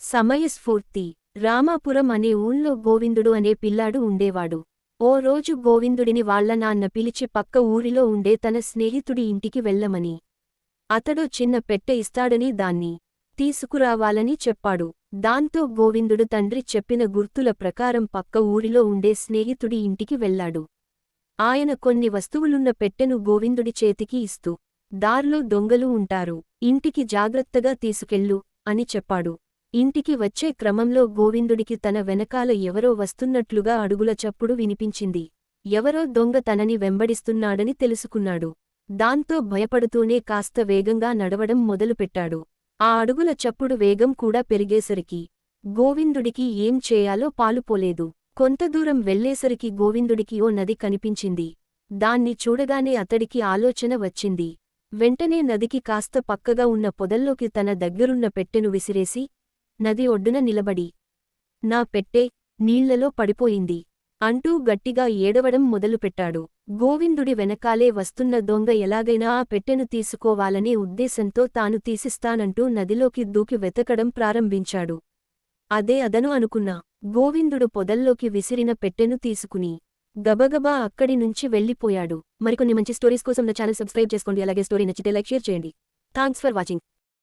సమయస్ఫూర్తి. రామాపురం అనే ఊళ్ళో గోవిందుడు అనే పిల్లాడు ఉండేవాడు. ఓ రోజు గోవిందుడిని వాళ్ల నాన్న పిలిచి పక్క ఊరిలో ఉండే తన స్నేహితుడి ఇంటికి వెళ్ళమని, అతడో చిన్న పెట్టె ఇస్తాడని దాన్ని తీసుకురావాలని చెప్పాడు. దాంతో గోవిందుడు తండ్రి చెప్పిన గుర్తుల ప్రకారం పక్క ఊరిలో ఉండే స్నేహితుడి ఇంటికి వెళ్ళాడు. ఆయన కొన్ని వస్తువులున్న పెట్టెను గోవిందుడి చేతికి ఇస్తూ, దార్లో దొంగలు ఉంటారు, ఇంటికి జాగ్రత్తగా తీసుకెళ్ళు అని చెప్పాడు. ఇంటికి వచ్చే క్రమంలో గోవిందుడికి తన వెనకాల ఎవరో వస్తున్నట్లుగా అడుగుల చప్పుడు వినిపించింది. ఎవరో దొంగ తనని వెంబడిస్తున్నాడని తెలుసుకున్నాడు. దాంతో భయపడుతూనే కాస్త వేగంగా నడవడం మొదలుపెట్టాడు. ఆ అడుగుల చప్పుడు వేగం కూడా పెరిగేసరికి గోవిందుడికి ఏం చేయాలో పాలుపోలేదు. కొంత దూరం వెళ్లేసరికి గోవిందుడికి ఓ నది కనిపించింది. దాన్ని చూడగానే అతడికి ఆలోచన వచ్చింది. వెంటనే నదికి కాస్త పక్కగా ఉన్న పొదల్లోకి తన దగ్గరున్న పెట్టెను విసిరేసి, నది ఒడ్డున నిలబడి, నా పెట్టె నీళ్లలో పడిపోయింది అంటూ గట్టిగా ఏడవడం మొదలుపెట్టాడు. గోవిందుడి వెనకాలే వస్తున్న దొంగ ఎలాగైనా ఆ పెట్టెను తీసుకోవాలనే ఉద్దేశంతో తాను తీసిస్తానంటూ నదిలోకి దూకి వెతకడం ప్రారంభించాడు. అదే అదను అనుకున్నా గోవిందుడు పొదల్లోకి విసిరిన పెట్టెను తీసుకుని గబగబా అక్కడి నుంచి వెళ్ళిపోయాడు. మరికొన్ని మంచి స్టోరీస్ కోసం నా ఛానల్ సబ్స్క్రైబ్ చేసుకోండి. అలాగే స్టోరీ నచ్చితే లైక్ షేర్ చేయండి. Thanks for watching.